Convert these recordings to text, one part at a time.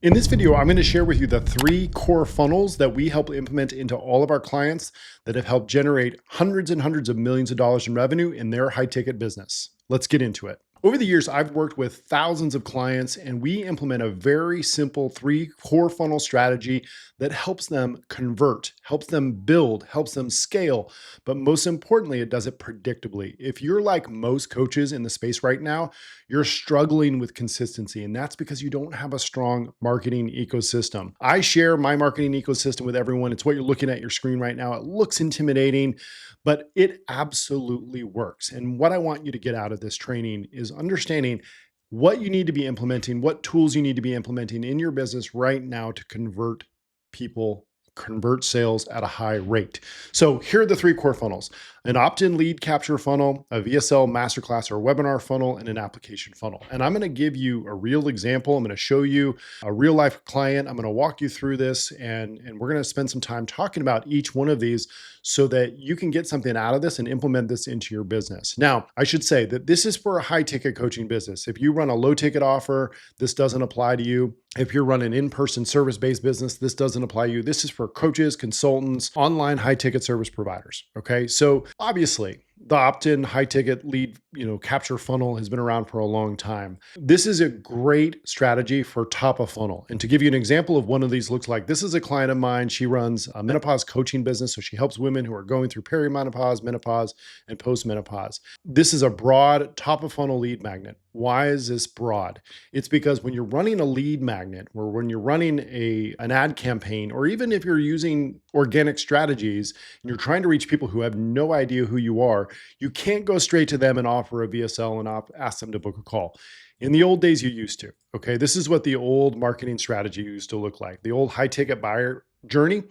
In this video, I'm going to share with you the 3 core funnels that we help implement into all of our clients that have helped generate hundreds and hundreds of millions of dollars in revenue in their high ticket business. Let's get into it. Over the years, I've worked with thousands of clients, and we implement a very simple 3 core funnel strategy that helps them convert, helps them build, helps them scale. But most importantly, it does it predictably. If you're like most coaches in the space right now, you're struggling with consistency, and that's because you don't have a strong marketing ecosystem. I share my marketing ecosystem with everyone. It's what you're looking at your screen right now. It looks intimidating, but it absolutely works. And what I want you to get out of this training is understanding what you need to be implementing, what tools you need to be implementing in your business right now to convert people, convert sales at a high rate. So here are the 3 core funnels: an opt-in lead capture funnel, a VSL masterclass or webinar funnel, and an application funnel. And I'm going to give you a real example. I'm going to show you a real life client. I'm going to walk you through this, and we're going to spend some time talking about each one of these so that you can get something out of this and implement this into your business. Now, I should say that this is for a high ticket coaching business. If you run a low ticket offer, this doesn't apply to you. If you're running an in-person service-based business, this doesn't apply to you. This is for coaches, consultants, online high ticket service providers. Okay. So obviously, the opt-in high ticket lead, capture funnel has been around for a long time. This is a great strategy for top of funnel. And to give you an example of one of these looks like, this is a client of mine. She runs a menopause coaching business. So she helps women who are going through perimenopause, menopause, and postmenopause. This is a broad top of funnel lead magnet. Why is this broad? It's because when you're running a lead magnet, or when you're running an ad campaign, or even if you're using organic strategies and you're trying to reach people who have no idea who you are, you can't go straight to them and offer a VSL and ask them to book a call. In the old days, you used to. Okay, this is what the old marketing strategy used to look like. The old high ticket buyer journey.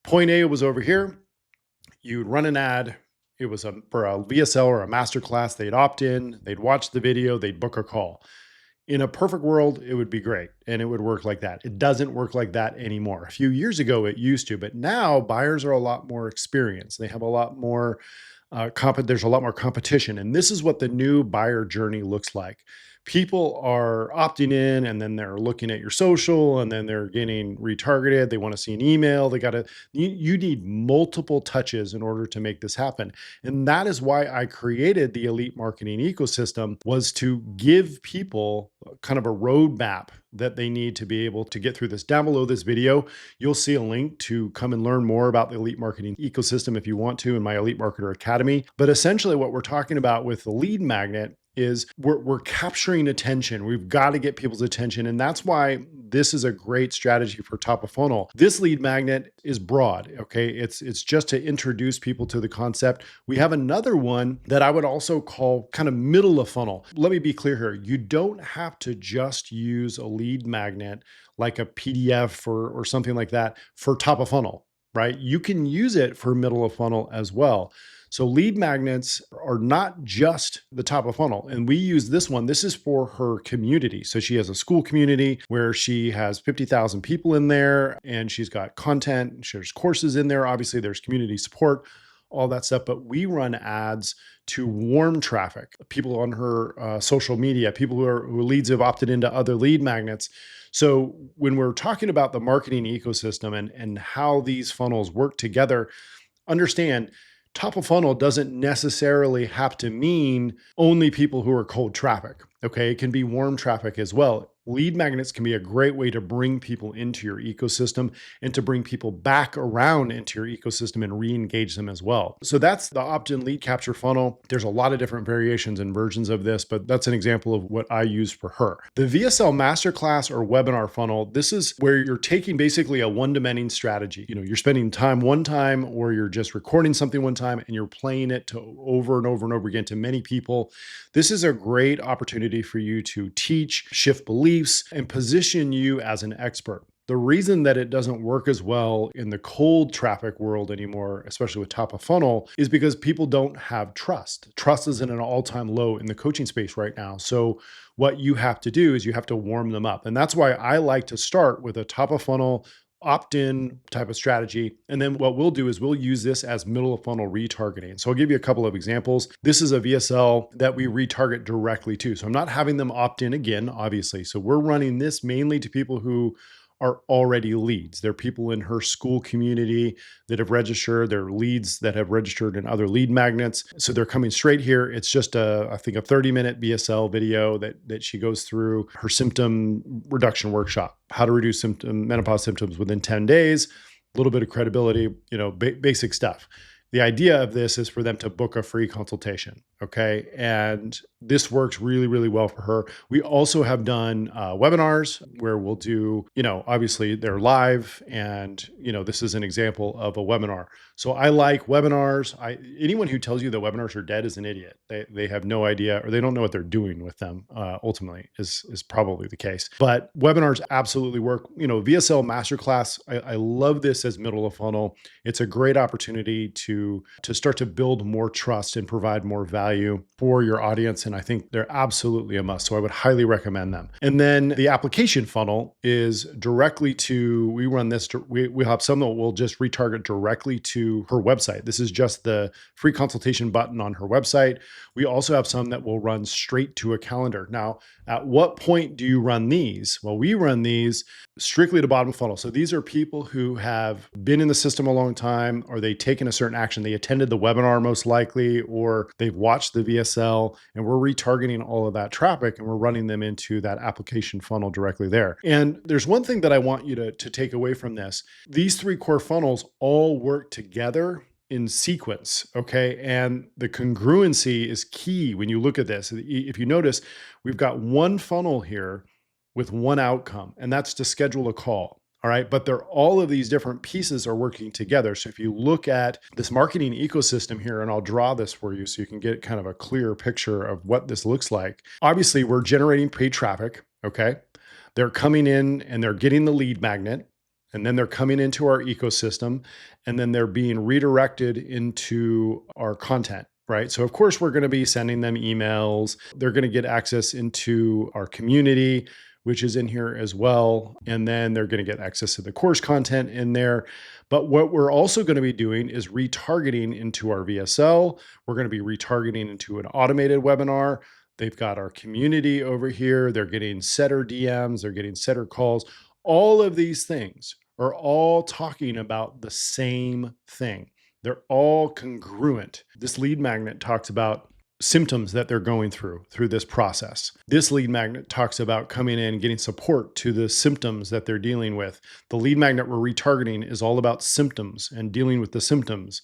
Point A was over here. You'd run an ad. It was for a VSL or a masterclass. They'd opt in, they'd watch the video, they'd book a call. In a perfect world, it would be great and it would work like that. It doesn't work like that anymore. A few years ago, it used to, but now buyers are a lot more experienced. They have a lot more there's a lot more competition. And this is what the new buyer journey looks like. People are opting in, and then they're looking at your social, and then they're getting retargeted. They want to see an email. You need multiple touches in order to make this happen. And that is why I created the elite marketing ecosystem, was to give people kind of a roadmap that they need to be able to get through this. Down below this video, you'll see a link to come and learn more about the elite marketing ecosystem if you want to in my Elite Marketer Academy. But essentially what we're talking about with the lead magnet is we're capturing attention. We've got to get people's attention. And that's why this is a great strategy for top of funnel. This lead magnet is broad. Okay. It's just to introduce people to the concept. We have another one that I would also call kind of middle of funnel. Let me be clear here. You don't have to just use a lead magnet like a PDF or something like that for top of funnel, right? You can use it for middle of funnel as well. So lead magnets are not just the top of funnel. And we use this one. This is for her community. So she has a school community where she has 50,000 people in there, and she's got content, there's courses in there. Obviously there's community support, all that stuff, but we run ads to warm traffic, people on her social media, people who leads have opted into other lead magnets. So when we're talking about the marketing ecosystem and how these funnels work together, understand top of funnel doesn't necessarily have to mean only people who are cold traffic. Okay. It can be warm traffic as well. Lead magnets can be a great way to bring people into your ecosystem and to bring people back around into your ecosystem and re-engage them as well. So that's the opt-in lead capture funnel. There's a lot of different variations and versions of this, but that's an example of what I use for her. The VSL masterclass or webinar funnel, this is where you're taking basically a one-to-many strategy. You're spending time one time, or you're just recording something one time and you're playing it to over and over and over again to many people. This is a great opportunity for you to teach, shift beliefs, and position you as an expert. The reason that it doesn't work as well in the cold traffic world anymore, especially with top of funnel, is because people don't have trust. Trust is at an all-time low in the coaching space right now. So what you have to do is you have to warm them up. And that's why I like to start with a top of funnel opt-in type of strategy. And then what we'll do is we'll use this as middle of funnel retargeting. So I'll give you a couple of examples. This is a VSL that we retarget directly to. So I'm not having them opt in again, obviously. So we're running this mainly to people who are already leads. They're people in her school community that have registered. They're leads that have registered in other lead magnets. So they're coming straight here. It's just I think a 30-minute BSL video that she goes through her symptom reduction workshop, how to reduce menopause symptoms within 10 days, a little bit of credibility, basic stuff. The idea of this is for them to book a free consultation, okay? And this works really, really well for her. We also have done webinars where we'll do, obviously they're live and, this is an example of a webinar. So I like webinars. Anyone who tells you that webinars are dead is an idiot. They have no idea or they don't know what they're doing with them, ultimately is probably the case. But webinars absolutely work. VSL Masterclass, I love this as middle of funnel. It's a great opportunity to start to build more trust and provide more value for your audience. And I think they're absolutely a must. So I would highly recommend them. And then the application funnel is directly to, we run this, we have some that will just retarget directly to her website. This is just the free consultation button on her website. We also have some that will run straight to a calendar. Now, at what point do you run these? Well, we run these strictly to bottom of funnel. So these are people who have been in the system a long time, or they've taken a certain action. They attended the webinar most likely, or they've watched the VSL, and we're retargeting all of that traffic and we're running them into that application funnel directly there. And there's one thing that I want you to take away from this. These three core funnels all work together in sequence, okay? And the congruency is key when you look at this. If you notice, we've got one funnel here with one outcome, and that's to schedule a call. All right. But all of these different pieces are working together. So if you look at this marketing ecosystem here, and I'll draw this for you so you can get kind of a clear picture of what this looks like. Obviously, we're generating paid traffic. Okay. They're coming in and they're getting the lead magnet, and then they're coming into our ecosystem, and then they're being redirected into our content. Right. So of course, we're going to be sending them emails. They're going to get access into our community, which is in here as well. And then they're going to get access to the course content in there. But what we're also going to be doing is retargeting into our VSL. We're going to be retargeting into an automated webinar. They've got our community over here. They're getting setter DMs. They're getting setter calls. All of these things are all talking about the same thing. They're all congruent. This lead magnet talks about symptoms that they're going through this process. This lead magnet talks about coming in, getting support to the symptoms that they're dealing with. The lead magnet we're retargeting is all about symptoms and dealing with the symptoms,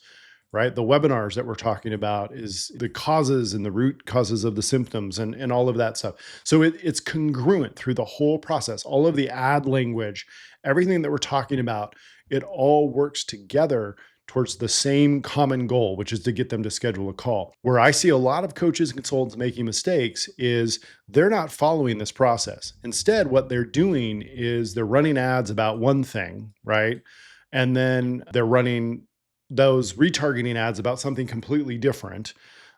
right? The webinars that we're talking about is the causes and the root causes of the symptoms and all of that stuff. So it's congruent through the whole process. All of the ad language, everything that we're talking about, it all works together towards the same common goal, which is to get them to schedule a call. Where I see a lot of coaches and consultants making mistakes is they're not following this process. Instead, what they're doing is they're running ads about one thing, right? And then they're running those retargeting ads about something completely different.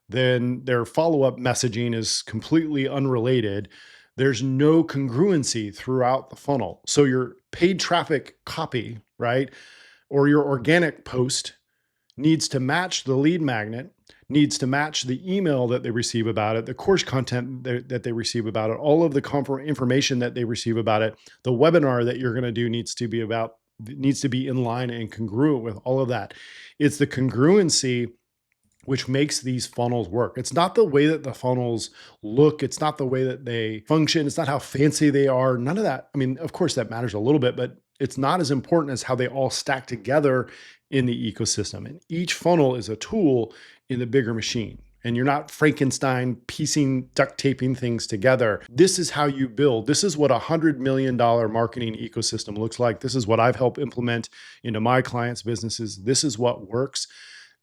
Then their follow-up messaging is completely unrelated. There's no congruency throughout the funnel. So your paid traffic copy, right? Or your organic post needs to match the lead magnet, needs to match the email that they receive about it, the course content that they receive about it, all of the information that they receive about it. The webinar that you're going to do needs to be in line and congruent with all of that. It's the congruency which makes these funnels work. It's not the way that the funnels look. It's not the way that they function. It's not how fancy they are. None of that. I mean, of course that matters a little bit, but it's not as important as how they all stack together in the ecosystem. And each funnel is a tool in the bigger machine. And you're not Frankenstein piecing, duct taping things together. This is how you build. This is what $100 million marketing ecosystem looks like. This is what I've helped implement into my clients' businesses. This is what works.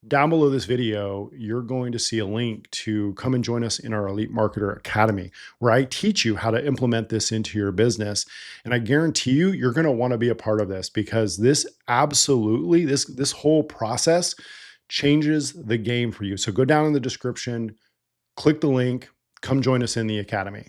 Down below this video, you're going to see a link to come and join us in our Elite Marketer Academy, where I teach you how to implement this into your business. And I guarantee you, you're going to want to be a part of this, because this absolutely, this whole process changes the game for you. So go down in the description, click the link, come join us in the Academy.